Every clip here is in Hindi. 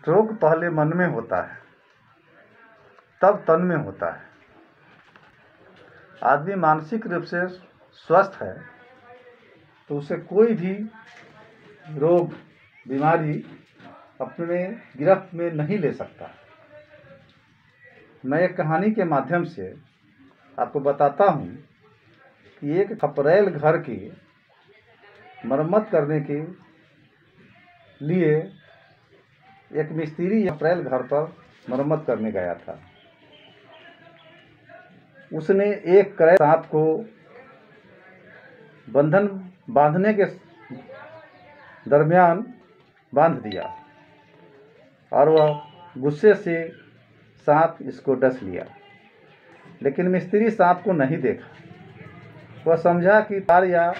रोग पहले मन में होता है, तब तन में होता है। आदमी मानसिक रूप से स्वस्थ है तो उसे कोई भी रोग बीमारी अपने गिरफ्त में नहीं ले सकता। मैं एक कहानी के माध्यम से आपको बताता हूँ कि एक खपरेल घर की मरम्मत करने के लिए एक मिस्त्री खपरेल घर पर मरम्मत करने गया था। उसने एक क्रय सांप को बंधन बांधने के दरमियान बांध दिया और वह गुस्से से सांप इसको डस लिया, लेकिन मिस्त्री सांप को नहीं देखा। वह समझा कि तार या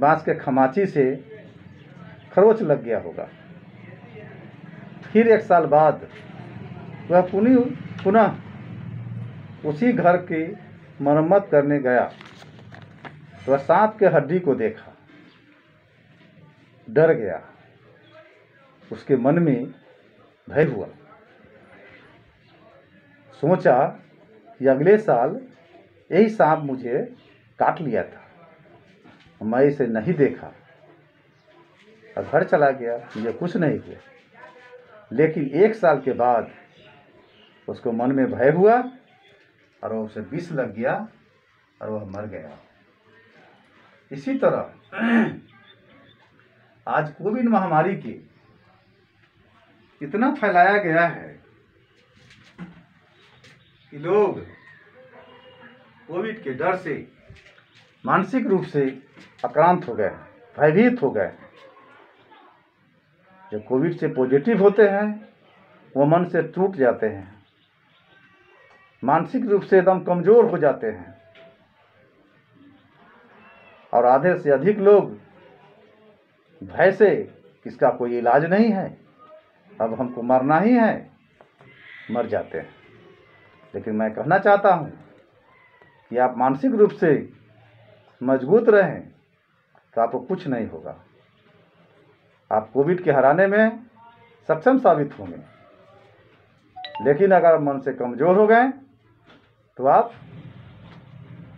बांस के खमाची से खरोच लग गया होगा। फिर एक साल बाद वह पुनः उसी घर की मरम्मत करने गया। वह सांप के हड्डी को देखा, डर गया। उसके मन में भय हुआ। सोचा कि अगले साल यही सांप मुझे काट लिया था, मैं इसे नहीं देखा और घर चला गया, मुझे कुछ नहीं हुआ। लेकिन एक साल के बाद उसको मन में भय हुआ और वह उसे विष लग गया और वह मर गया। इसी तरह आज कोविड महामारी के इतना फैलाया गया है कि लोग कोविड के डर से मानसिक रूप से आक्रांत हो गए, भयभीत हो गए। जो कोविड से पॉजिटिव होते हैं वो मन से टूट जाते हैं, मानसिक रूप से एकदम कमजोर हो जाते हैं और आधे से अधिक लोग भय से इसका कोई इलाज नहीं है, अब हमको मरना ही है, मर जाते हैं। लेकिन मैं कहना चाहता हूँ कि आप मानसिक रूप से मजबूत रहें तो आपको कुछ नहीं होगा। आप कोविड के हराने में सक्षम साबित होंगे। लेकिन अगर मन से कमज़ोर हो गए तो आप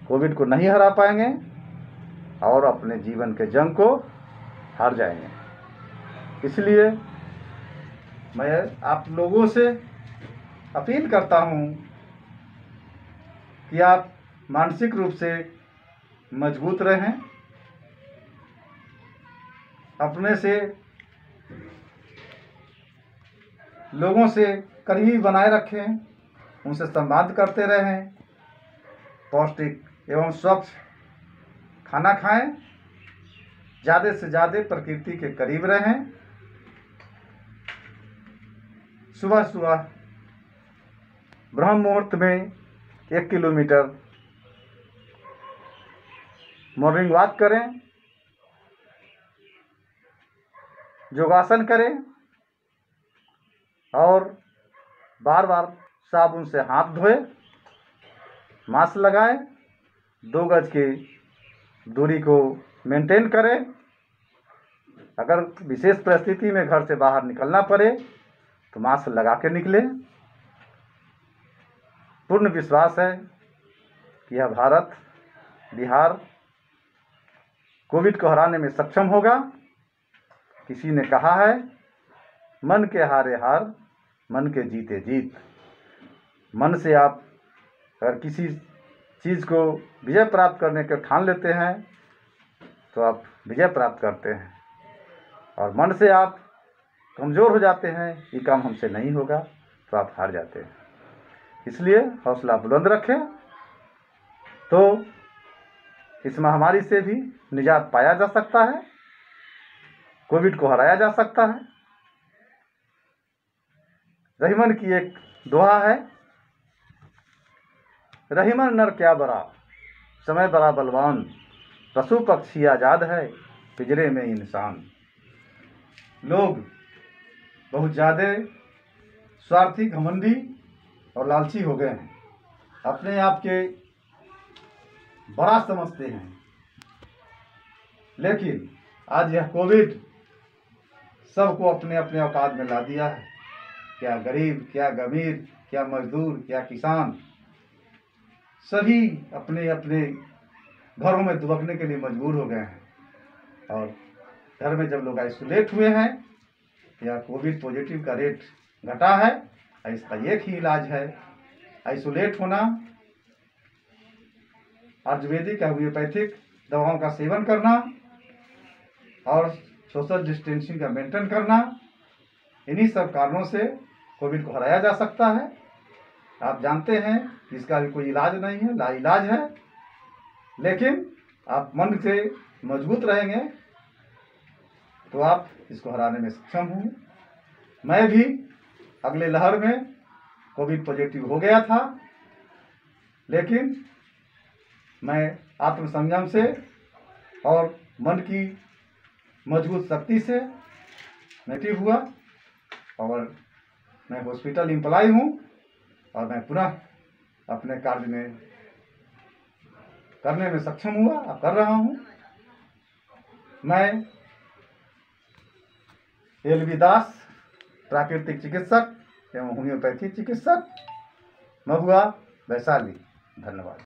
कोविड को नहीं हरा पाएंगे और अपने जीवन के जंग को हार जाएंगे। इसलिए मैं आप लोगों से अपील करता हूँ कि आप मानसिक रूप से मजबूत रहें, अपने से लोगों से करीबी बनाए रखें, उनसे संवाद करते रहें, पौष्टिक एवं स्वच्छ खाना खाएं, ज़्यादा से ज़्यादा प्रकृति के करीब रहें। सुबह सुबह ब्रह्म मुहूर्त में 1 किलोमीटर मॉर्निंग वॉक करें, योगासन करें और बार बार साबुन से हाथ धोएं, मास्क लगाएं, 2 गज की दूरी को मेंटेन करें। अगर विशेष परिस्थिति में घर से बाहर निकलना पड़े तो मास्क लगा के निकलें। पूर्ण विश्वास है कि यह भारत, बिहार कोविड को हराने में सक्षम होगा। किसी ने कहा है, मन के हारे हार, मन के जीते जीत। मन से आप अगर किसी चीज़ को विजय प्राप्त करने के ठान लेते हैं तो आप विजय प्राप्त करते हैं, और मन से आप कमज़ोर हो जाते हैं, ये काम हमसे नहीं होगा, तो आप हार जाते हैं। इसलिए हौसला बुलंद रखें तो इस महामारी से भी निजात पाया जा सकता है, कोविड को हराया जा सकता है। रहीमन की एक दोहा है, रहीमन नर क्या बरा, समय बड़ा बलवान, पशु पक्षी आज़ाद है, पिंजरे में इंसान। लोग बहुत ज़्यादा स्वार्थी, घमंडी और लालची हो गए हैं, अपने आप के बड़ा समझते हैं। लेकिन आज यह कोविड सबको अपने अपने औकात में ला दिया है। क्या गरीब, क्या अमीर, क्या मजदूर, क्या किसान, सभी अपने अपने घरों में दुबकने के लिए मजबूर हो गए हैं। और घर में जब लोग आइसोलेट हुए हैं या कोविड पॉजिटिव का रेट घटा है, इसका एक ही इलाज है, आइसोलेट होना, आयुर्वेदिक या होम्योपैथिक दवाओं का सेवन करना और सोशल डिस्टेंसिंग का मेंटेन करना। इन्हीं सब कारणों से कोविड को हराया जा सकता है। आप जानते हैं कि इसका भी कोई इलाज नहीं है, लाइलाज है, लेकिन आप मन से मजबूत रहेंगे तो आप इसको हराने में सक्षम होंगे। मैं भी अगले लहर में कोविड पॉजिटिव हो गया था, लेकिन मैं आत्म संयम से और मन की मजबूत शक्ति से नेगेटिव हुआ और मैं हॉस्पिटल एम्प्लॉय हूँ और मैं पुनः अपने कार्य में करने में सक्षम हुआ, अब कर रहा हूँ। मैं एल.वी. दास, प्राकृतिक चिकित्सक एवं होम्योपैथी चिकित्सक, महुआ, वैशाली। धन्यवाद।